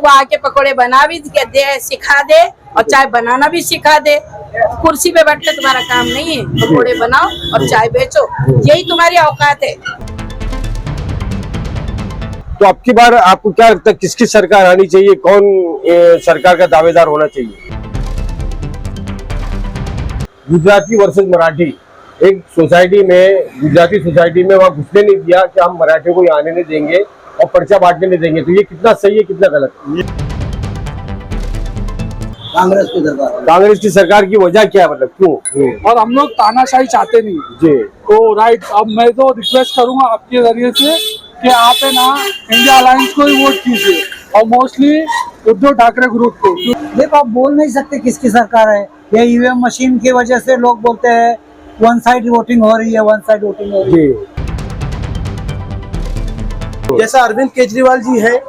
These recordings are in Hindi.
तो वो आके पकोड़े बना भी दे, सिखा दे और चाय बनाना भी सिखा दे। कुर्सी पे बैठ के तुम्हारा काम नहीं है, पकोड़े बनाओ और चाय बेचो, यही तुम्हारी औकात है। तो अब की बार आपको क्या लगता है किसकी सरकार आनी चाहिए, कौन सरकार का दावेदार होना चाहिए? गुजराती वर्सेस मराठी, एक सोसाइटी में, गुजराती सोसाइटी में वहां घुसने नहीं दिया कि हम मराठियों को आने नहीं देंगे और पर्चा बांटने नहीं देंगे, तो ये कितना सही है कितना गलत? कांग्रेस की सरकार की वजह क्या है, मतलब क्यों? और हम लोग तानाशाही चाहते नहीं जी। तो राइट, अब मैं तो रिक्वेस्ट करूंगा आपके जरिए से कि आप है ना इंडिया अलायंस को ही वोट कीजिए और मोस्टली उद्धव ठाकरे ग्रुप को। देखो आप बोल नहीं सकते किसकी सरकार है, ये ईवीएम मशीन की वजह से लोग बोलते हैं वन साइड वोटिंग हो रही है, वन साइड वोटिंग हो रही है। जैसा अरविंद केजरीवाल जी है,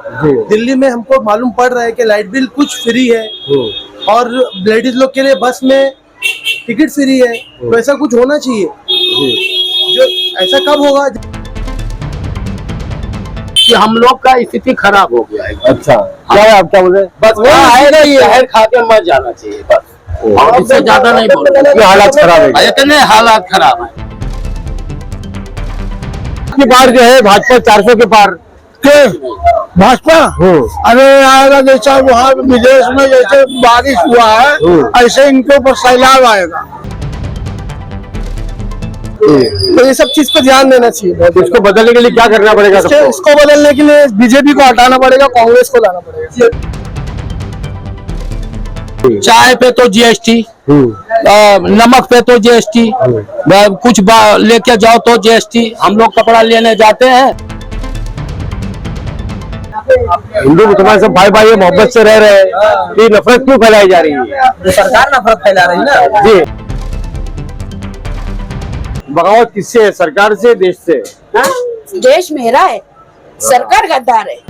दिल्ली में हमको मालूम पड़ रहा है कि लाइट बिल कुछ फ्री है और लेडीज लोग के लिए बस में टिकट फ्री है, तो ऐसा कुछ होना चाहिए। जो ऐसा कब होगा कि हम लोग का स्थिति खराब हो गया है। अच्छा, क्या है आप क्या बोल रहे हैं? बस आएगा ये जहर खा के मर जाना चाहिए बस, और इससे ज्यादा नहीं बोल रहे। ये हालात खराब है, इतने हालात खराब है। की बार जो है भाजपा 400 के पार। भाजपा अरे आएगा, जैसा वहाँ विदेश में जैसे बारिश हुआ है ऐसे इनके ऊपर सैलाब आएगा। तो ये सब चीज पे ध्यान देना चाहिए। इसको बदलने के लिए क्या करना पड़ेगा? इसको बदलने के लिए बीजेपी को हटाना पड़ेगा, कांग्रेस को लाना पड़ेगा। चाय पे तो जीएसटी, नमक पे तो जीएसटी, कुछ लेके जाओ तो जीएसटी। हम लोग कपड़ा लेने जाते हैं, हिंदू मुसलमान सब भाई भाई मोहब्बत से रह रहे हैं, ये नफरत क्यों फैलाई जा रही है? सरकार नफरत फैला रही है ना जी। बगावत किससे है, सरकार से, देश से? देश मेरा है, सरकार गद्दार है।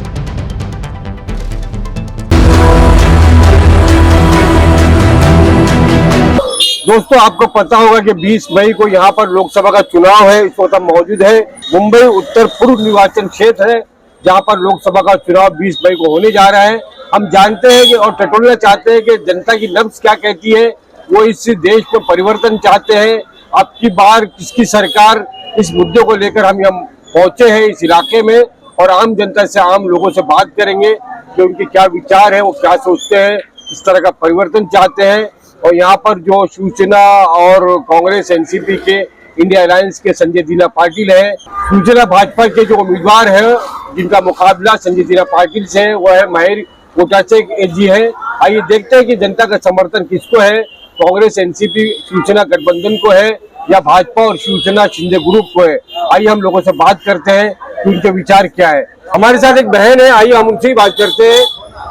दोस्तों आपको पता होगा कि 20 मई को यहाँ पर लोकसभा का चुनाव है। इस वक्त हम मौजूद है मुंबई उत्तर पूर्व निर्वाचन क्षेत्र है, जहाँ पर लोकसभा का चुनाव 20 मई को होने जा रहा है। हम जानते हैं कि और टटोलना चाहते हैं कि जनता की नब्ज क्या कहती है, वो इस देश में परिवर्तन चाहते हैं। अब की बार किसकी सरकार, इस मुद्दे को लेकर हम यहाँ पहुंचे हैं इस इलाके में और आम जनता से, आम लोगों से बात करेंगे कि उनके क्या विचार है, वो क्या सोचते हैं, किस तरह का परिवर्तन चाहते हैं। और यहाँ पर जो शिवसेना और कांग्रेस एनसीपी के इंडिया अलायंस के संजय दीना पाटिल है, शिवसेना भाजपा के जो उम्मीदवार है जिनका मुकाबला संजय दीना पाटिल से है, वो है माहिर कोटाचे जी है। आइए देखते हैं कि जनता का समर्थन किसको है, कांग्रेस एनसीपी शिवसेना गठबंधन को है या भाजपा और शिवसेना शिंदे ग्रुप को है। आइए हम लोगों से बात करते हैं कि उनके विचार क्या है। हमारे साथ एक बहन है, आइए हम उनसे ही बात करते हैं।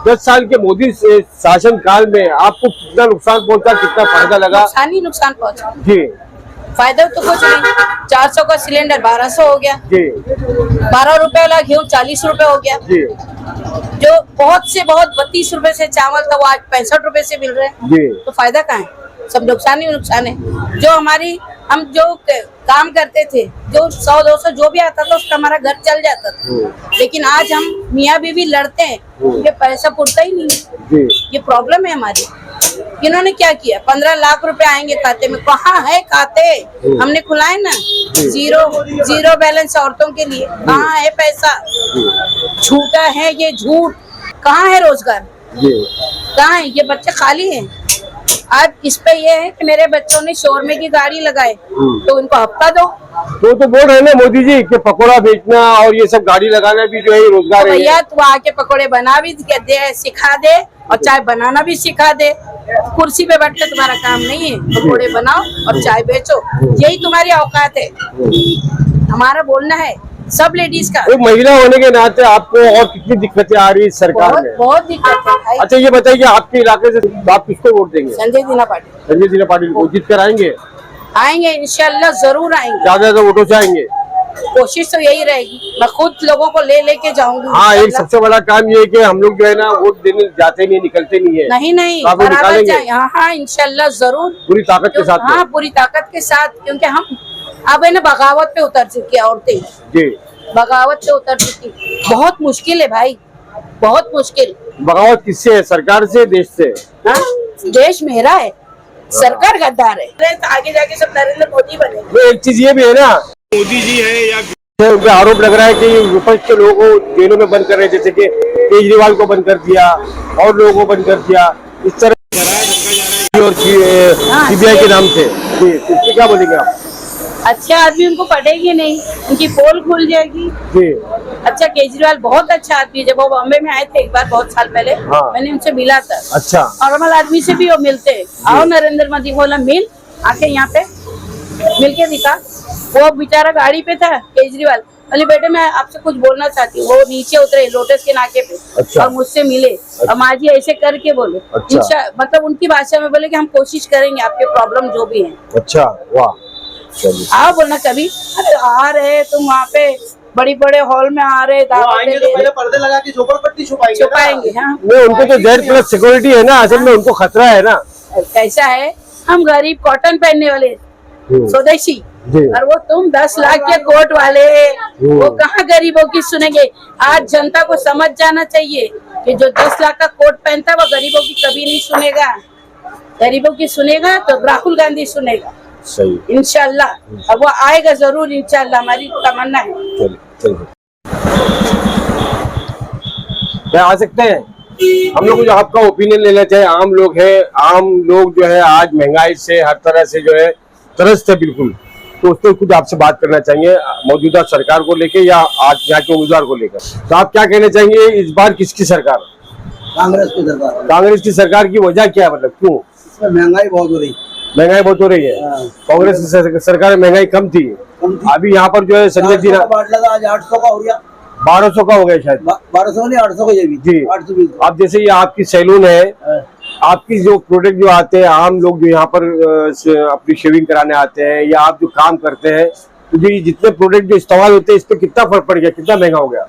10 साल के मोदी शासन काल में आपको कितना नुकसान पहुंचा, कितना फायदा लगा? नुकसान पहुंचा जी। फायदा तो कुछ नहीं, 400 का सिलेंडर 1200 हो गया जी, 12 रुपए वाला घी 40 रुपए हो गया जी, जो बहुत से बहुत 32 रुपए से चावल था वो आज 65 रुपए से मिल रहे हैं जी। तो फायदा कहाँ है? सब नुकसान ही नुकसान है। जो हमारी हम जो काम करते थे, जो 100-200 जो भी आता था उसका हमारा घर चल जाता था, लेकिन आज हम मियाँ बीवी लड़ते हैं, ये पैसा पुरता ही नहीं है। ये प्रॉब्लम है हमारी। इन्होंने क्या किया, 15 लाख रुपए आएंगे खाते में, कहाँ है खाते? हमने खुलाए ना, जीरो बैलेंस औरतों के लिए, कहाँ है पैसा? झूठा है ये, झूठ। कहाँ है रोजगार, कहाँ है? ये बच्चे खाली हैं। आज इस पे ये है कि मेरे बच्चों ने शोरमे की गाड़ी लगाए तो उनको हफ्ता दो। तो बोल रहे ना मोदी जी कि पकोड़ा बेचना और ये सब गाड़ी लगाना भी जो है रोजगार है। भैया तू आके पकोड़े बना भी दे, सिखा दे और चाय बनाना भी सिखा दे। कुर्सी पे बैठ के तुम्हारा काम नहीं है, पकोड़े बनाओ और चाय बेचो, यही तुम्हारी औकात है। हमारा बोलना है सब लेडीज का। एक महिला होने के नाते आपको और कितनी दिक्कतें आ रही है सरकार में? बहुत दिक्कत है भाई। अच्छा ये बताइए आपके इलाके से आप किसको वोट देंगे? संजय दीना पाटिल। संजय दीना पाटिल को जीत कर आएंगे? आएंगे इंशाल्लाह, जरूर आएंगे। ज्यादा वोटों से आएंगे? कोशिश तो यही रहेगी, मैं खुद लोगों को लेके जाऊंगी। हाँ, एक सबसे बड़ा काम ये है कि हम लोग जो है ना वोट देने जाते नहीं, निकलते नहीं है। नहीं बराबर जाए। हाँ इंशाल्लाह जरूर, पूरी ताकत के साथ। हाँ पूरी ताकत के साथ, क्योंकि हम अब है ना बगावत पे उतर चुकी है औरतें जी, बगावत पे उतर चुकी। बहुत मुश्किल है भाई, बहुत मुश्किल। बगावत किससे है, सरकार से, देश से? हाँ, देश मेरा है, सरकार गद्दार है। तो आगे जाके सब नरेंद्र मोदी बने। तो एक चीज ये भी है ना, मोदी जी है या उनका आरोप लग रहा है कि विपक्ष के लोगों को जेलों में बंद कर रहे हैं, जैसे कि केजरीवाल को बंद कर दिया और लोगों को बंद कर दिया, इस तरह और सीबीआई के नाम से। जी, इसकी क्या बोलेंगे आप? अच्छे आदमी उनको पढ़ेगी नहीं, उनकी पोल खुल जाएगी। जी, अच्छा, केजरीवाल बहुत अच्छा आदमी है। जब वो बॉम्बे में आए थे एक बार बहुत साल पहले, हाँ। मैंने उनसे मिला था। अच्छा, नॉर्मल आदमी से भी वो मिलते हैं। आओ नरेंद्र मोदी, बोला मिल, आके यहाँ पे मिल के दिखा। वो बेचारा गाड़ी पे था केजरीवाल, बोले बेटे मैं आपसे कुछ बोलना चाहती हूँ। वो नीचे उतरे लोटस के नाके पे। अच्छा। और मुझसे मिले और माँ जी ऐसे करके बोले। अच्छा। मतलब उनकी भाषा में बोले कि हम कोशिश करेंगे आपके प्रॉब्लम जो भी है। अच्छा, वाह, चलिए। आओ बोलना कभी। अरे आ रहे तुम वहाँ पे बड़ी बड़े हॉल में आ रहे, आएंगे तो पहले पर्दे लगा के झोपड़पट्टी छुपाएंगे। हाँ, नहीं, उनको तो जेड प्लस सिक्योरिटी है ना, असल में उनको खतरा है ना। कैसा है, हम गरीब कॉटन पहनने वाले स्वदेशी, जी। और वो तुम 10 लाख के कोट वाले, वो कहाँ गरीबों की सुनेंगे। आज जनता को समझ जाना चाहिए कि जो 10 लाख का कोट पहनता है वो गरीबों की कभी नहीं सुनेगा। गरीबों की सुनेगा तो राहुल गांधी सुनेगा, सही, इंशाल्लाह। अब वो आएगा जरूर, इंशाल्लाह, हमारी तमन्ना है। चलिए चलिए, क्या आ सकते हैं हम लोग? जो आपका ओपिनियन लेना चाहे, आम लोग हैं, आम लोग जो है आज महंगाई से हर तरह से जो है त्रस्त है बिल्कुल, तो उस पर कुछ आपसे बात करना चाहेंगे मौजूदा सरकार को लेके या आज यहाँ के उम्मीदवार को लेकर। तो आप क्या कहना चाहेंगे, इस बार किसकी सरकार? कांग्रेस की सरकार। कांग्रेस की सरकार की वजह क्या है, मतलब क्यों? इसमें महंगाई बहुत हो रही। महंगाई बहुत हो रही है। कांग्रेस की सरकार में महंगाई कम थी। अभी यहाँ पर जो है संजय जी आज 800 का हो गया, 1200 का हो गया शायद। 1200 नहीं 800 का, ये भी जी। 820। आप जैसे ये आपकी सैलून है, आपकी जो प्रोडक्ट जो आते हैं, आम लोग जो यहाँ पर अपनी शेविंग कराने आते हैं या आप जो काम करते हैं, तो ये जितने प्रोडक्ट जो इस्तेमाल होते हैं, इस पे कितना फर्क पड़ गया, कितना महंगा हो गया?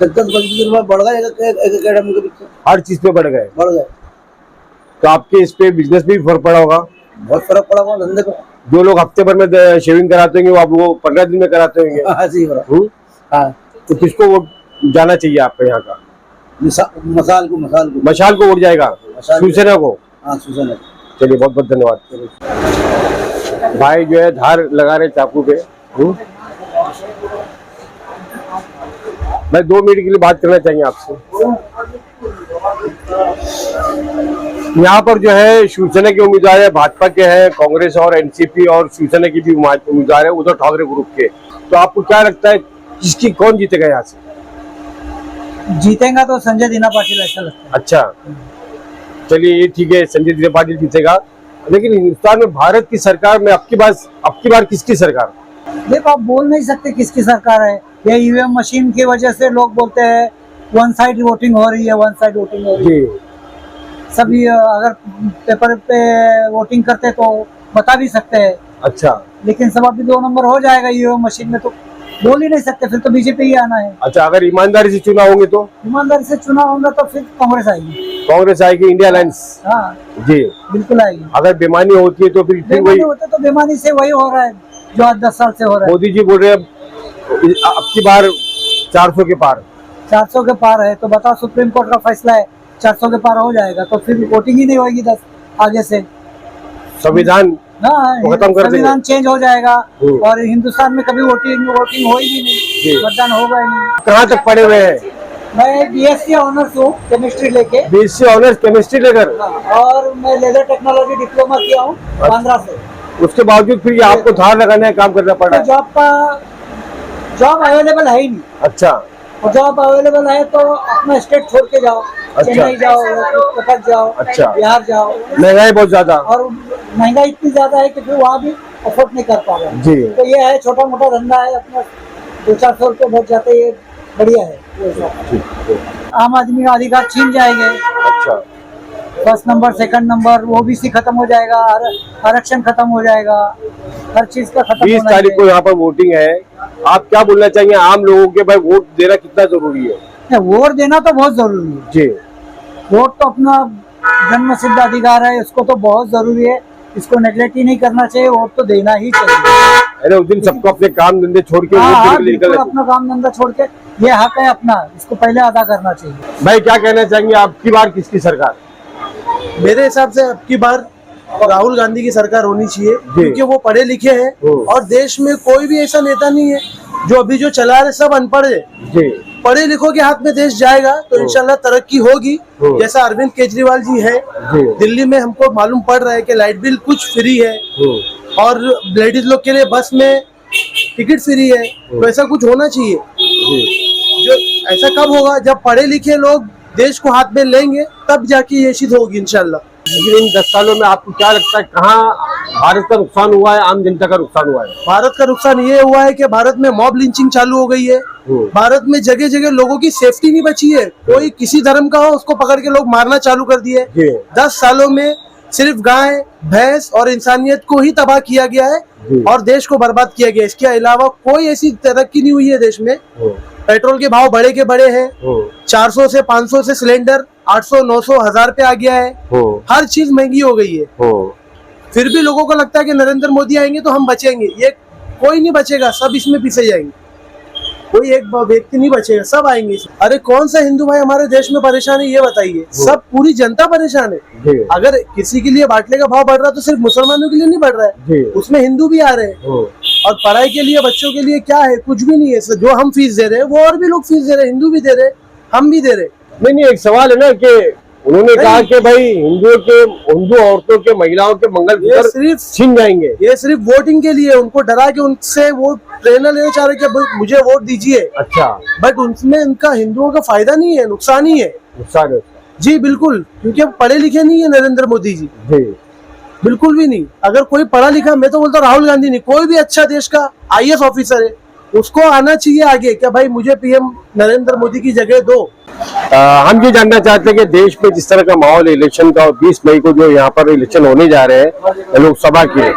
10-25 रुपए बढ़ गए एक एकेडमी के पीछे, हर चीज पे बढ़ गए। तो आपके इस पे बिजनेस में भी फर्क पड़ा होगा? बहुत फर्क पड़ा हुआ धंधे को। जो लोग हफ्ते भर में शेविंग कराते होंगे, वो आप वो 15 दिन में कराते होंगे। हाँ जी, हाँ। तो किसको वोट जाना चाहिए आपको यहाँ का? मसाल को मशाल को वोट जाएगा, शिवसेना को। हाँ, शिवसेना। चलिए, बहुत बहुत धन्यवाद। भाई जो है धार लगा रहे चाकू पे। मैं 2 मिनट के लिए बात करना चाहिए आपसे। यहाँ पर जो है शिवसेना के उम्मीदवार है, भाजपा के हैं, कांग्रेस और एनसीपी और शिवसेना की भी उम्मीदवार है, उद्धव ठाकरे ग्रुप के। तो आपको क्या लगता है किसकी, कौन जीतेगा यहाँ से? जीतेगा तो संजय दीना पाटिल, ऐसा लगता है। अच्छा, चलिए ये ठीक है, संजय दीना पाटिल जीतेगा। लेकिन हिंदुस्तान में भारत की सरकार में अब की बार किसकी सरकार? देखो, आप बोल नहीं सकते किसकी सरकार है। ये ईवीएम मशीन की वजह से लोग बोलते हैं वन साइड वोटिंग हो रही है, वन साइड वोटिंग हो रही है। सभी अगर पेपर पे वोटिंग करते तो बता भी सकते हैं। अच्छा, लेकिन सब अभी 2 नंबर हो जाएगा ईवीएम मशीन में, तो बोल ही नहीं सकते। फिर तो बीजेपी ही आना है। अच्छा, अगर ईमानदारी से चुनाव होंगे तो? ईमानदारी से चुनाव होगा तो फिर कांग्रेस आएगी। कांग्रेस आएगी, इंडिया अलायंस। हाँ जी, बिल्कुल आएगी। अगर बेमानी होती है तो फिर बेमानी वही होता तो बेमानी से वही हो रहा है जो आज 10 साल से हो रहा है। मोदी जी बोल रहे हैं अब की बार 400 के पार। 400 के पार है तो बताओ, सुप्रीम कोर्ट का फैसला है 400 के पार हो जाएगा तो फिर वोटिंग ही नहीं होगी 10 आगे से। संविधान खत्म कर देंगे, संविधान चेंज हो जाएगा और हिंदुस्तान में कभी वोटिंग होगी नहीं, मतदान होगा ही नहीं। कहाँ तक पढ़े हुए हैं? मैं बीएससी ऑनर्स हूँ केमिस्ट्री लेके। बीएससी ऑनर्स केमिस्ट्री लेकर? और मैं लेजर टेक्नोलॉजी डिप्लोमा किया हूँ बांद्रा से। उसके बावजूद फिर आपको धार लगाने का काम करना पड़ा? जॉब अवेलेबल है ही नहीं। अच्छा, और जॉब अवेलेबल है तो अपना स्टेट छोड़ के जाओ, चेन्नई जाओ, कटक जाओ, अच्छा, बिहार जाओ। महंगाई बहुत ज्यादा, और महंगाई इतनी ज्यादा है कि फिर वहाँ भी अफोर्ड नहीं कर पा रहे जी। तो ये है, छोटा मोटा धंधा है, अपना 200-400 रुपये बच जाते, ये बढ़िया है। आम आदमी का अधिकार छीन जाएंगे। अच्छा, first number, second number, OBC खत्म हो जाएगा, आरक्षण खत्म हो जाएगा, हर चीज का खत्म। 20 तारीख को यहाँ पर वोटिंग है, आप क्या बोलना चाहिए आम लोगों के? भाई वोट देना कितना जरूरी है? वोट देना तो बहुत जरूरी है जी। वोट तो अपना जन्म सिद्ध अधिकार है, इसको तो बहुत जरूरी है, इसको नेग्लेक्ट ही नहीं करना चाहिए, वोट तो देना ही चाहिए। है ना, उस दिन सबको अपने काम धंधे छोड़ के हाँ वोट हाँ देने के लिए बिल्कुल निकले थे। अपना काम धंधा छोड़ के, ये हक है अपना, इसको पहले अदा करना चाहिए। भाई क्या कहना चाहेंगे, आपकी बार किसकी सरकार? मेरे हिसाब से अब की बार राहुल गांधी की सरकार होनी चाहिए, क्योंकि वो पढ़े लिखे हैं और देश में कोई भी ऐसा नेता नहीं है जो अभी जो चला रहे सब अनपढ़ है। जी पढ़े लिखों के हाथ में देश जाएगा तो इंशाल्लाह तरक्की होगी। जैसा अरविंद केजरीवाल जी है, दिल्ली में हमको मालूम पड़ रहा है कि लाइट बिल कुछ फ्री है और लेडीज लोग के लिए बस में टिकट फ्री है, तो ऐसा कुछ होना चाहिए। जो ऐसा कब होगा, जब पढ़े लिखे लोग देश को हाथ में लेंगे तब जाके ये चीज होगी इंशाल्लाह। लेकिन इन 10 सालों में आपको क्या लगता है, कहाँ भारत का नुकसान हुआ है, आम जनता का नुकसान हुआ है? भारत का नुकसान ये हुआ है कि भारत में मॉब लिंचिंग चालू हो गई है। भारत में जगह जगह लोगों की सेफ्टी नहीं बची है। कोई किसी धर्म का हो उसको पकड़ के लोग मारना चालू कर दिए। 10 सालों में सिर्फ गाय भैंस और इंसानियत को ही तबाह किया गया है और देश को बर्बाद किया गया। इसके अलावा कोई ऐसी तरक्की नहीं हुई है देश में। पेट्रोल के भाव बड़े के बड़े हैं, 400 से 500 से सिलेंडर 800 900 1000 पे आ गया है। हर चीज महंगी हो गई है। फिर भी लोगों को लगता है कि नरेंद्र मोदी आएंगे तो हम बचेंगे। ये कोई नहीं बचेगा, सब इसमें पिसे जाएंगे। कोई एक व्यक्ति नहीं बचेगा, सब आएंगे। अरे कौन सा हिंदू भाई हमारे देश में परेशान है ये बताइए? सब पूरी जनता परेशान है। अगर किसी के लिए बाटले का भाव बढ़ रहा है तो सिर्फ मुसलमानों के लिए नहीं बढ़ रहा है, उसमें हिंदू भी आ रहे हैं। और पढ़ाई के लिए बच्चों के लिए क्या है, कुछ भी नहीं है। जो हम फीस दे रहे हैं वो और भी लोग फीस दे रहे हैं, हिंदू भी दे रहे हैं, हम भी दे रहे हैं। नहीं, एक सवाल है ना कि उन्होंने कहा कि भाई हिंदू औरतों के महिलाओं के मंगल सिर्फ छीन जाएंगे। ये सिर्फ वोटिंग के लिए, उनको डरा के उनसे वो प्रेरणा लेना चाह रहे कि मुझे वोट दीजिए। अच्छा, बट उनमें उनका हिंदुओं का फायदा नहीं है, नुकसान ही है। नुकसान है जी बिल्कुल, क्योंकि अब पढ़े लिखे नहीं है नरेंद्र मोदी जी, बिल्कुल भी नहीं। अगर कोई पढ़ा लिखा, मैं तो बोलता हूँ राहुल गांधी नहीं, कोई भी अच्छा देश का IAS ऑफिसर है, उसको आना चाहिए आगे क्या भाई मुझे PM नरेंद्र मोदी की जगह दो। हम ये जानना चाहते हैं कि देश में जिस तरह का माहौल इलेक्शन का, और 20 मई को जो यहाँ पर इलेक्शन होने जा रहे हैं लोकसभा के,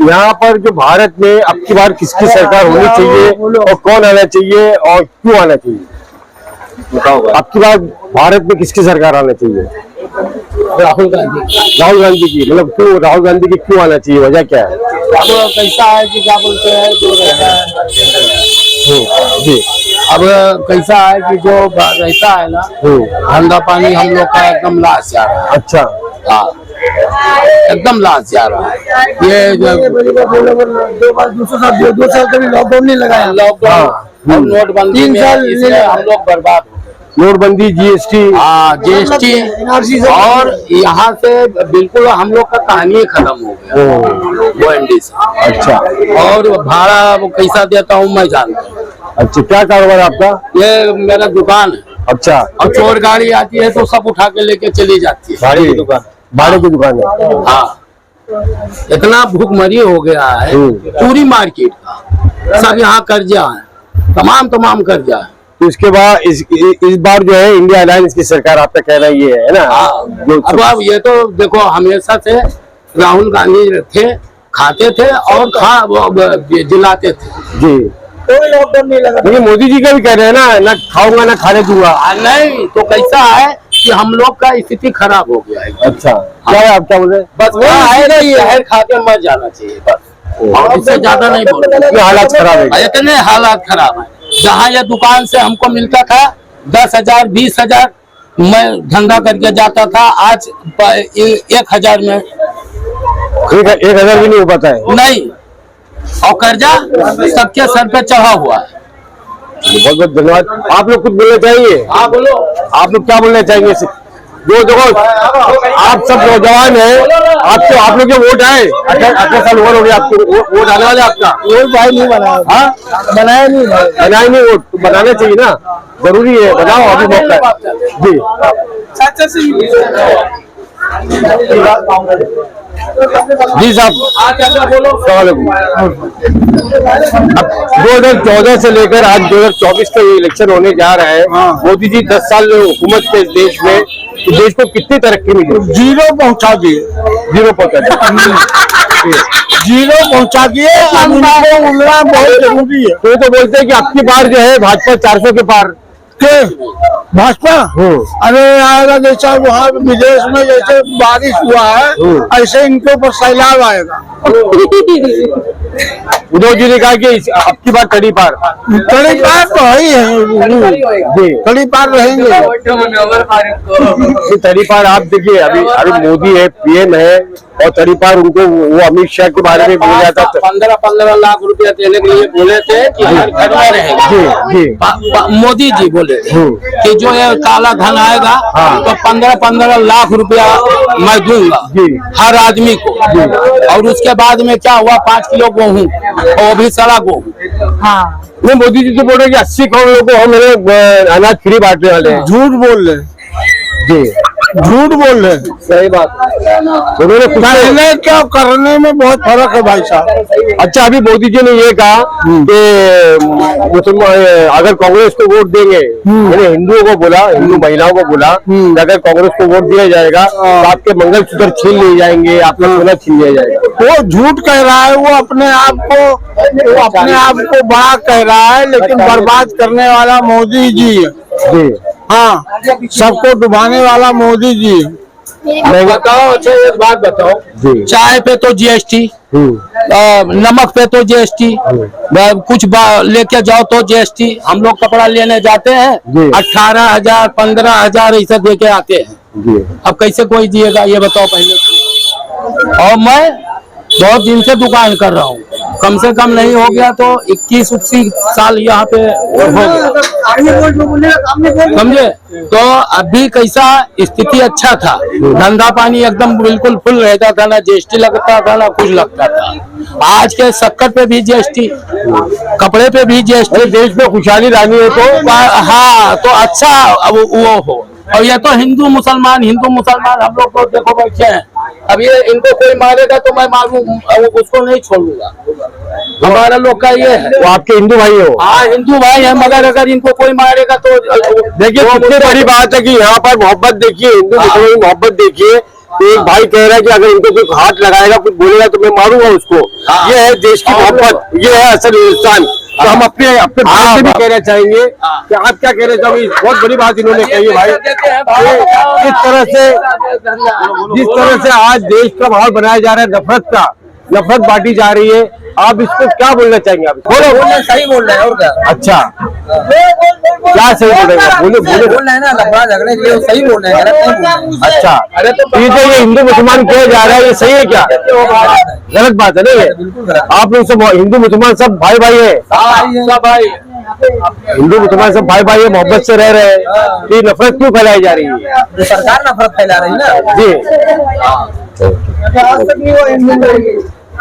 यहाँ पर जो भारत में अब की बार किसकी सरकार होनी चाहिए और कौन आना चाहिए और क्यों आना चाहिए? बताओ, अब की बार भारत में किसकी सरकार आना चाहिए? राहुल गांधी। राहुल गांधी की, मतलब क्यों राहुल गांधी की क्यों आना चाहिए, वजह क्या है? अब कैसा है कि क्या बोलते हैं जो रहता है जी, अब कैसा है कि जो रहता है ना धंधा पानी हम लोग का एकदम लाश जा रहा है। अच्छा, हाँ एकदम लाश जा रहा है। ये 2 साल कभी लॉकडाउन नहीं लगाया, लॉकडाउन और नोटबंदी 3 में साल इसमें हम लोग बर्बाद हो गए। नोटबंदी, GST, GST और यहाँ से बिल्कुल हम लोग का कहानी खत्म हो गया वो एनडी से। अच्छा, और भाड़ा वो कैसा देता हूँ मैं जानता हूँ। अच्छा, क्या कारोबार है आपका? ये मेरा दुकान है। अच्छा, और चोर गाड़ी आती है तो सब उठा के लेके चली जाती है। भाड़े की दुकान, भाड़े की दुकान है। हाँ, इतना भूखमरी हो गया है पूरी मार्केट का। सब यहाँ कर्जा है, तमाम कर्जा है। तो इसके बाद इस बार जो है इंडिया अलायंस की सरकार, आपका कहना ये है ना? अब ये तो देखो हमेशा से राहुल गांधी थे, खाते थे और जिलाते थे जी, कोई लॉकडाउन नहीं लगा। लेकिन मोदी जी का भी कह रहे हैं ना खाऊंगा ना खाने दूंगा। नहीं तो कैसा है कि हम लोग का स्थिति खराब हो गया है। अच्छा, क्या है, आप क्या बोल रहे हैं? बस वो है ना, ये है खा के मर जाना चाहिए बस, और इससे ज्यादा नहीं बोल रहे। हालात खराब है, इतने हालात खराब है। जहाँ ये दुकान से हमको मिलता था 10,000 20,000, मैं धंधा करके जाता था, आज 1,000 में 1,000 भी नहीं हो पाता है। नहीं, और कर्जा सबके सर पे चढ़ा हुआ है। बहुत बहुत धन्यवाद। आप लोग कुछ बोलना चाहिए? हाँ बोलो, आप लोग क्या बोलना चाहेंगे? जो देखो आप सब नौजवान हैं, आपको आप लोग के वोट आए, 18 साल उम्र हो गया, आपको वोट आने वाले आपका? वोट भाई नहीं बनाया। हाँ, बनाया नहीं वोट, तो बनाना चाहिए ना, जरूरी है, बनाओ, अभी मौका है। जी साहब, बोलो। अब 2014 से लेकर आज 2024 का ये इलेक्शन होने जा रहा है। मोदी जी 10 साल हुकूमत के देश में, तो देश को कितनी तरक्की मिली? जीरो पहुंचा दिए, जीरो पहुंचा जीरो पहुंचा दिए। उड़ना बहुत जरूरी है। तो बोलते हैं कि अब की बार जो है भाजपा 400 के पार। भाजपा अरे आएगा, जैसा वहाँ विदेश में जैसे बारिश हुआ है ऐसे इनके ऊपर सैलाब आएगा। उद्धव जी ने कहा कि अब की बार तड़ी पार तो ही है जी, तड़ी पार रहेंगे। ये तड़ी पार आप देखिए, अभी मोदी है, पीएम है, और तड़ी पार उनको वो अमित शाह के बारे में बोला जाता था। 15-15 लाख रुपया देने के लिए बोले थे कि हर घर में रहेगा। जी जी मोदी जी बोले थे कि जो ये काला धन आएगा तो 15-15 लाख रुपया मैं दूंगा हर आदमी को। और उसके बाद में क्या हुआ, 5 किलो गेहूँ, और वो भी सड़ा गेहूँ। हाँ, नहीं, मोदी जी तो बोल रहे कि 80 करोड़ लोगों को हम अनाज फ्री बांटने वाले हैं। झूठ बोल रहे जी, झूठ बोल रहे सही बात। उन्होंने कुछ कहने क्या करने में बहुत फर्क है भाई साहब। अच्छा, अभी मोदी जी ने ये कहा कि मुसलमान अगर कांग्रेस को वोट देंगे, मैंने हिंदुओं को बोला, हिंदू महिलाओं को बोला कि अगर कांग्रेस को वोट दिया जाएगा तो आपके मंगलसूत्र छीन लिए जाएंगे, आपका सोना छीन लिया जाएगा। वो झूठ कह रहा है, वो अपने आप को बड़ा कह रहा है, लेकिन बर्बाद करने वाला मोदी जी है। जी हाँ, सबको डुबाने वाला मोदी जी है। मैं बताओ, अच्छा एक बात बताओ, जी चाय पे तो जीएसटी, नमक पे तो जीएसटी, कुछ लेके जाओ तो जीएसटी। हम लोग कपड़ा लेने जाते हैं 18,000 15,000 ऐसा दे के आते हैं। अब कैसे कोई दिएगा ये बताओ पहले। और मैं बहुत दिन से दुकान कर रहा हूँ, कम से कम नहीं हो गया तो 21-21 साल यहाँ पे हो गया, समझे। तो अभी कैसा स्थिति अच्छा था, धंधा पानी एकदम बिल्कुल फुल रहता था, ना जीएसटी लगता था ना कुछ लगता था। आज के शक्कर पे भी जीएसटी, कपड़े पे भी जीएसटी। देश में खुशहाली लानी है तो हाँ, तो अच्छा अब वो हो। और ये तो हिंदू मुसलमान हम लोग तो देखो बैठे हैं। अब ये इनको कोई मारेगा तो मैं मारूं, उसको नहीं छोड़ूंगा। हमारा लोग का ये है। वो आपके हिंदू भाई हो? हाँ, हिंदू भाई है, मगर अगर इनको कोई मारेगा तो देखिए, कितनी बड़ी बात है कि यहाँ पर मोहब्बत देखिए, हिंदू मुसलमान की मोहब्बत देखिए। एक भाई कह रहा है कि अगर इनको कोई हाथ लगाएगा, कुछ बोलेगा तो मैं मारूंगा उसको। ये है देश की मोहब्बत, ये है असल हिंदुस्तान। तो हम अपने भाई से भी कहना चाहेंगे कि आप क्या कहना चाहोगे? बहुत बड़ी बात इन्होंने कही है भाई। जिस तरह से आज देश का माहौल बनाया जा रहा है, नफरत बांटी जा रही है, आप इसको क्या बोलना चाहेंगे? आप बोलो। सही बोल रहे हैं, और क्या? अच्छा, क्या सही बोल रहे हैं? बोले बोल रहे हैं ना, लफड़ा झगड़े के लिए सही बोल रहे हैं, गलत नहीं बोल रहे हैं। अच्छा, अरे तो ये जो ये हिंदू मुसलमान किया जा रहा है, ये सही है क्या? गलत बात है ना ये? आप लोग सब हिंदू मुसलमान सब भाई भाई है, सब भाई, हिंदू मुसलमान सब भाई भाई है, मोहब्बत से रह रहे हैं। ये नफरत क्यों फैलाई जा रही है? जो सरकार नफरत फैला रही है ना जी,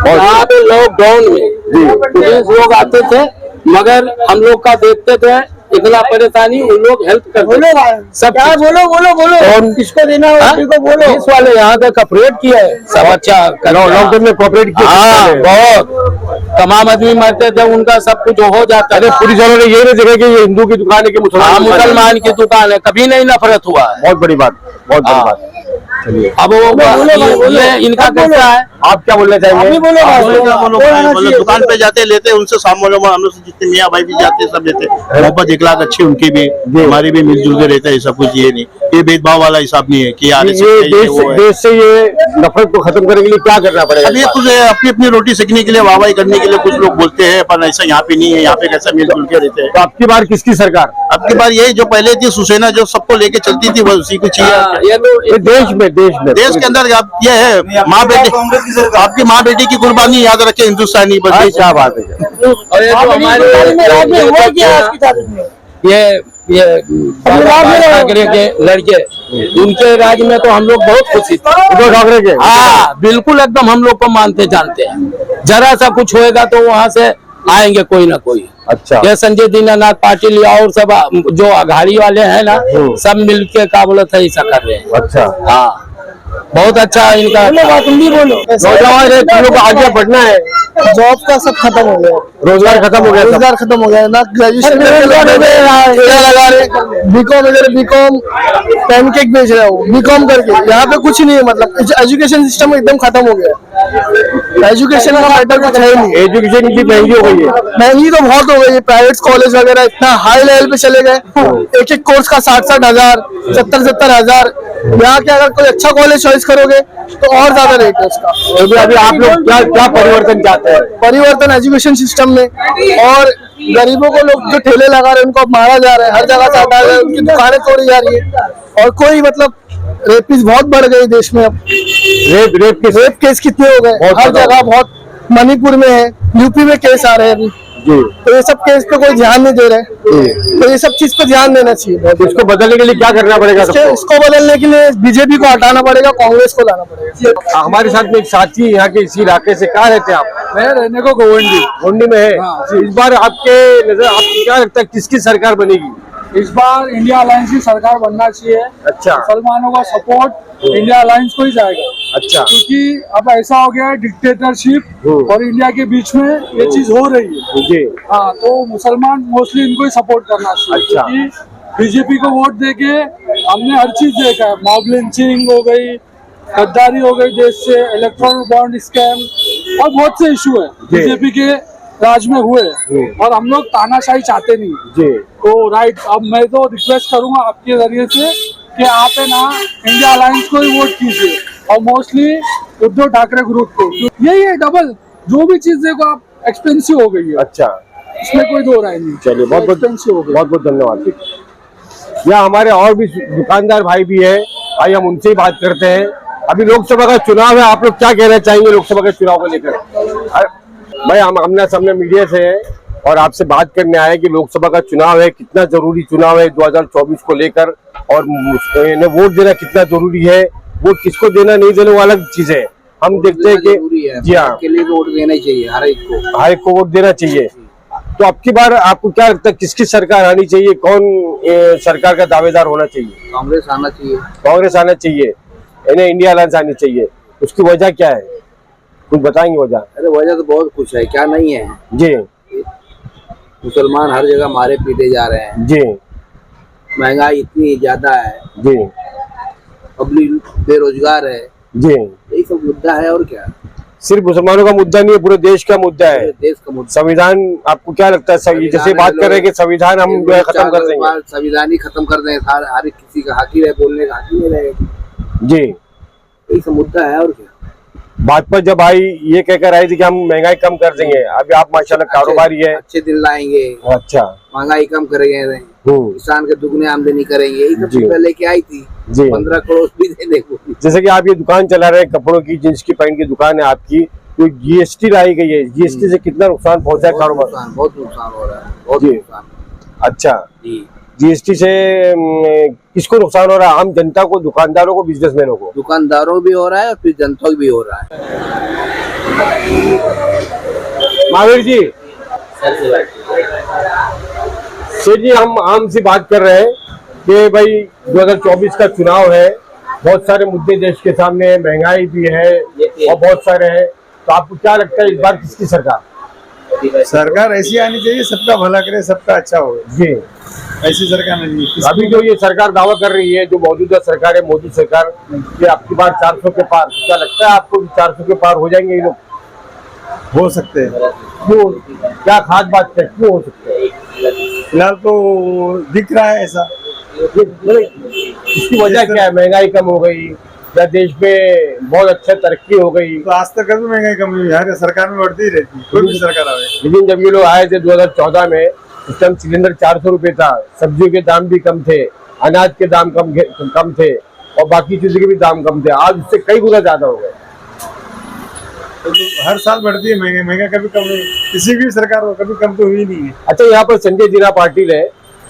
यहाँ पे लॉकडाउन में पुलिस लोग आते थे, मगर हम लोग का देखते थे इतना परेशानी, उन लोग हेल्प करते सब। क्या बोलो किसको देना है उनको बोलो। पुलिस वाले यहाँ पे कॉपरेट किया है, सब अच्छा लॉकडाउन में कोऑपरेट किया। हाँ, बहुत तमाम आदमी मरते थे, उनका सब कुछ हो जाता है। पुलिस वालों ने ये नहीं देखा कि ये हिंदू की दुकान है कि मुसलमान की दुकान है, कभी नहीं नफरत हुआ है। बहुत बड़ी बात, बहुत बड़ी बात। अब ये इनका कैसा है, आप क्या बोलना चाहेंगे? दुकान पे जाते लेते उनसे सामने हम लोग जितने मियाँ भाई भी जाते सब लेते, मोहब्बत इखलाक अच्छी उनकी भी, हमारी भी मिलजुल के रहते हैं। सब कुछ ये नहीं, ये भेदभाव वाला हिसाब नहीं है कि यार देश से ये नफरत को खत्म करने के लिए क्या करना पड़ेगा? अब ये कुछ अपनी अपनी रोटी सेकने के लिए, वाहवाही करने के लिए कुछ लोग बोलते हैं, पर ऐसा यहाँ पे नहीं है। यहाँ पे कैसा मिलजुल के रहते हैं। तो आपकी बार किसकी सरकार? आपकी बार यही जो पहले थी सुसेना, जो सबको लेके चलती थी, वो उसी को चाहिए। ये देश के अंदर ये है माँ बेटी, आपकी माँ बेटी की कुर्बानी याद रखे हिंदुस्तानी, बस क्या बात है। और ये जो हमारे ये ठाकरे के लड़के, उनके राज में तो हम लोग बहुत खुशी थे। उद्धव ठाकरे के? हाँ, बिल्कुल एकदम हम लोग को मानते जानते हैं। जरा सा कुछ होएगा तो वहाँ से आएंगे कोई ना कोई। अच्छा, ये संजय दीनानाथ पाटिल और सब जो अघाड़ी वाले हैं ना, सब मिलके का बोला था ऐसा कर रहे हैं। अच्छा, हाँ, बहुत अच्छा इनका। तुम भी बोलो। नौजवान है, तुम लोग आगे बढ़ना है। जॉब का सब खत्म हो गया, रोजगार खत्म हो गया, रोजगार खत्म हो गया ना। ग्रेजुएशन लगा रहे, बीकॉम पैनकेक बेच रहे हो, बीकॉम करके। यहाँ पे कुछ नहीं है, मतलब एजुकेशन सिस्टम एकदम खत्म हो गया। एजुकेशन का मैटर कुछ है नहीं। एजुकेशन की महंगी हो गई है। महंगी तो बहुत हो गई है। प्राइवेट कॉलेज वगैरह इतना हाई लेवल पे चले गए, एक कोर्स का 60-60 हजार, 70-70 हजार। यहाँ के अगर कोई अच्छा कॉलेज चॉइस करोगे तो और ज्यादा रेट है उसका। तो अभी आप लोग क्या क्या परिवर्तन चाहते हैं? परिवर्तन एजुकेशन सिस्टम में, और गरीबों को लोग जो ठेले लगा रहे हैं उनको अब मारा जा रहा है, हर जगह से हटा रहे हैं, उनकी दुकानें तोड़ी जा रही है। और कोई मतलब रेपिस बहुत बढ़ गई देश में अब। रेप केस कितने हो गए हर जगह, बहुत मणिपुर में है, यूपी में केस आ रहे हैं अभी जी। तो ये सब केस पे कोई ध्यान नहीं दे रहे, तो ये सब चीज पे ध्यान देना चाहिए। तो इसको बदलने के लिए क्या करना पड़ेगा? इसको बदलने के लिए बीजेपी को हटाना पड़ेगा, कांग्रेस को लाना पड़ेगा। हमारे साथ में एक साथी यहाँ के इसी इलाके से, कहाँ रहते हैं आप? मैं रहने को गोवंडी में है। हाँ। इस बार आपके नजर आपको क्या लगता है किसकी सरकार बनेगी? इस बार इंडिया अलायंस की सरकार बनना चाहिए। अच्छा। मुसलमानों का सपोर्ट इंडिया अलायंस को ही जाएगा। अच्छा। क्योंकि अब ऐसा हो गया है डिक्टेटरशिप और इंडिया के बीच में ये चीज हो रही है जी। हाँ, तो मुसलमान मोस्टली इनको ही सपोर्ट करना चाहिए। अच्छा। क्योंकि बीजेपी को वोट देके हमने हर चीज देखा है, मॉब लिंचिंग हो गई, गद्दारी हो गई देश से, इलेक्ट्रॉनिक बॉन्ड स्कैम और बहुत से इशू है बीजेपी के राज में हुए, और हम लोग तानाशाही चाहते नहीं जी। तो राइट। अब मैं तो रिक्वेस्ट करूंगा आपके जरिए से कि आप है ना इंडिया अलायंस को ही वोट कीजिए, और मोस्टली उद्धव ठाकरे ग्रुप को। यही है, डबल जो भी चीज देखो आप एक्सपेंसिव हो गई है। अच्छा, इसमें कोई दो राय नहीं। चलिए बहुत बहुत एक्सपेंसिव हो गई। बहुत बहुत धन्यवाद। यहाँ हमारे और भी दुकानदार भाई भी है, आइए हम उनसे ही बात करते हैं। अभी लोकसभा का चुनाव है, आप लोग क्या कहना चाहेंगे लोकसभा के चुनाव को लेकर? भाई हम आमने सामने मीडिया से हैं और आपसे बात करने आए कि लोकसभा का चुनाव है, कितना जरूरी चुनाव है 2024 को लेकर, और वोट देना कितना जरूरी है, वोट किसको देना नहीं देना वो अलग चीज है। हम देखते हैं कि जी हाँ, के लिए वोट देना चाहिए, हर एक को वोट देना चाहिए। तो अब की बार आपको क्या लगता है किसकी सरकार आनी चाहिए, कौन सरकार का दावेदार होना चाहिए? कांग्रेस आना चाहिए। कांग्रेस आना चाहिए, इन्हें इंडिया अलायंस आनी चाहिए। उसकी वजह क्या है, कुछ बताएंगे वजह? अरे वजह तो बहुत कुछ है, क्या नहीं है जी। मुसलमान हर जगह मारे पीटे जा रहे हैं जी। महंगाई इतनी ज्यादा है जी। पब्लिक बेरोजगार है जी। यही सब मुद्दा है, और क्या। सिर्फ मुसलमानों का मुद्दा नहीं है, पूरे देश का मुद्दा है। देश का मुद्दा। संविधान आपको क्या लगता है, जैसे बात कर रहे हैं कि संविधान हम जो है खत्म कर देंगे, संविधान ही खत्म कर देंगे, हर किसी का हक ही रहे, बोलने का हक ही नहीं रहेगा जी। यही सब मुद्दा है, और क्या। भाजपा जब आई ये कहकर आई थी कि हम महंगाई कम कर देंगे, अभी आप माशाल्लाह कारोबारी है, अच्छे दिन लाएंगे, अच्छा महंगाई कम करेंगे, किसान के दुगने आमदनी करेंगे, यही सब जी। चीजें लेके आई थी जी। 15 करोड़ भी देने को। जैसे कि आप ये दुकान चला रहे हैं, कपड़ों की, जींस की पैंट की दुकान है आपकी, तो जीएसटी लाई गई है, जीएसटी से कितना नुकसान पहुंचा है कारोबार? बहुत नुकसान हो रहा है, बहुत जी। नुकसान। अच्छा, जी। जीएसटी से किसको नुकसान हो रहा है? आम जनता को, दुकानदारों को, बिजनेसमैनों को? दुकानदारों भी हो रहा है और फिर जनता को भी हो रहा है। महावीर जी, शेर जी, हम आम सी बात कर रहे हैं कि भाई 2024 का चुनाव है, बहुत सारे मुद्दे देश के सामने है, महंगाई भी है और बहुत सारे हैं, तो आपको क्या लगता है इस बार किसकी सरकार ऐसी आनी चाहिए, सबका भला करे, सबका अच्छा हो जी? ऐसी सरकार नहीं है। अभी जो ये सरकार दावा कर रही है, जो मौजूदा सरकार है, मोदी सरकार, कि आपकी बार 400 के पार, क्या लगता है आपको 400 के पार हो जाएंगे ये लोग? हो सकते हैं। क्यों, क्या खास बात है, क्यों हो सकते हैं? फिलहाल तो दिख रहा है ऐसा। इसकी वजह क्या है? महंगाई कम हो गई या देश में बहुत अच्छा तरक्की हो गई? तो आज तक कभी महंगाई कम हुई, हर सरकार में बढ़ती ही रहती है, कोई भी सरकार आवे। लेकिन जब ये लोग आए थे 2014 में, उस टाइम सिलेंडर 400 रुपए था, सब्जियों के दाम भी कम थे, अनाज के दाम कम थे और बाकी चीजों के भी दाम कम थे। आज उससे कई गुना ज्यादा हो गए। तो हर साल बढ़ती है महंगाई, महंगाई कभी कम नहीं, किसी भी सरकार को कभी कम तो हुई नहीं है। अच्छा, यहाँ पर संजय जीना पाटिल है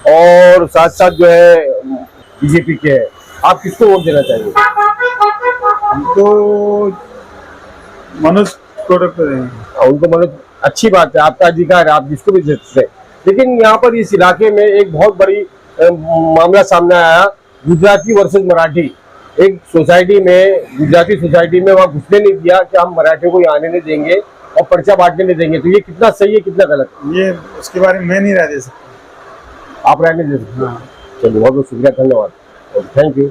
और साथ साथ जो है बीजेपी के है, आप किसको वोट देना चाहिए? हम तो मनोज कोटक को देंगे। उनको मतलब अच्छी बात है, आपका अधिकार है, आप जिसको भी दे सकते हैं। लेकिन यहाँ पर इस इलाके में एक बहुत बड़ी मामला सामने आया, गुजराती वर्सेस मराठी। एक सोसाइटी में, गुजराती सोसाइटी में, वहाँ घुसने नहीं दिया कि हम मराठियों को यहाँ आने नहीं देंगे और पर्चा बांटने नहीं देंगे। तो ये कितना सही है, कितना गलत है? ये उसके बारे में मैं नहीं राय दे सकता। आप राय नहीं दे सकते? चलिए, बहुत बहुत शुक्रिया, धन्यवाद, थैंक यू।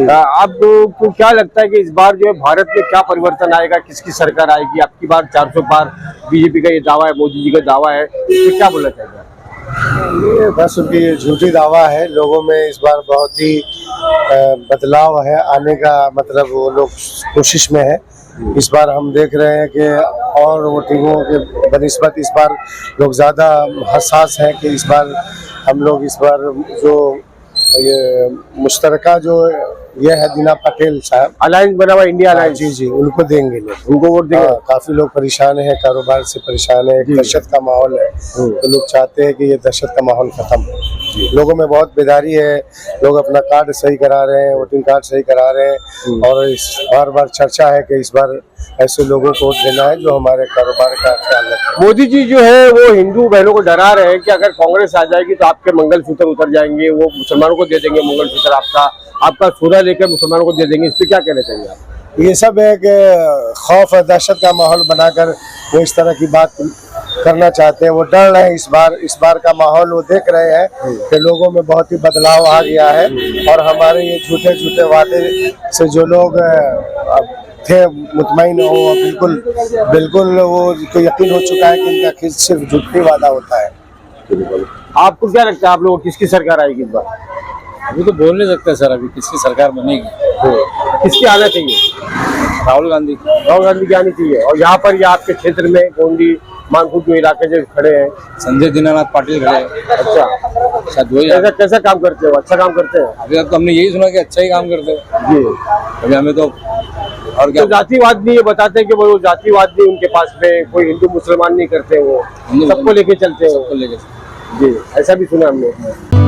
आपको क्या लगता है कि इस बार जो है भारत में क्या परिवर्तन आएगा, किसकी सरकार आएगी? आपकी बार 400 पार बीजेपी का ये दावा है, मोदी जी का दावा है, इससे क्या बोलना चाहिए? ये बस उनकी झूठी दावा है। लोगों में इस बार बहुत ही बदलाव है आने का, मतलब वो लोग कोशिश में है। इस बार हम देख रहे हैं कि और वोटिंगों के बनिस्बत इस बार लोग ज़्यादा हसास हैं कि इस बार हम लोग इस बार जो ये मुश्तरका जो ये है दीना पटेल साहब अलायंस बना हुआ इंडिया अलायंस, जी जी उनको देंगे लोग, उनको वोट देंगे। काफी लोग परेशान हैं, कारोबार से परेशान है, दहशत का माहौल है, तो लोग चाहते हैं कि ये दहशत का माहौल खत्म हो। लोगों में बहुत बेदारी है, लोग अपना कार्ड सही करा रहे हैं, वोटिंग कार्ड सही करा रहे हैं, और इस बार बार चर्चा है कि इस बार ऐसे लोगों को वोट देना है जो हमारे कारोबार का ख्याल रखें। मोदी जी जो है वो हिंदू बहनों को डरा रहे हैं कि अगर कांग्रेस आ जाएगी तो आपके मंगलसूत्र उतर जाएंगे, वो मुसलमानों को दे देंगे मंगलसूत्र, आपका सूरा लेकर मुसलमानों को दे देंगे। इस पे क्या कहना चाहिए आप? ये सब है कि खौफ और दहशत का माहौल बनाकर वो इस तरह की बात करना चाहते हैं। वो डर रहे हैं इस बार का माहौल वो देख रहे हैं कि लोगों में बहुत ही बदलाव आ गया है, और हमारे ये झूठे झूठे वादे से जो लोग थे मुतमईन हो, बिल्कुल वो को यकीन हो चुका है कि इनका सिर्फ झूठी वादा होता है। आपको क्या लगता है आप लोगों किसकी सरकार आएगी इस बार? अभी तो बोल नहीं सकते सर, अभी किसकी सरकार बनेगी। किसकी आना चाहिए? राहुल गांधी की आनी चाहिए। और यहाँ पर ये आपके क्षेत्र में गोंडी मानकुट जो इलाके जो खड़े हैं, संजय दीनानाथ पाटिल खड़े हैं। अच्छा, शायद वही कैसा काम करते हो? अच्छा काम करते हैं। अभी तक तो हमने यही सुना कि अच्छा ही काम करते हैं जी। अभी हमें तो और क्या तो जातिवाद नहीं, ये बताते हैं कि वो जातिवाद नहीं उनके पास में, कोई हिंदू मुसलमान नहीं करते, वो सबको लेके चलते हैं। सबको लेके जी, ऐसा भी सुना हमने।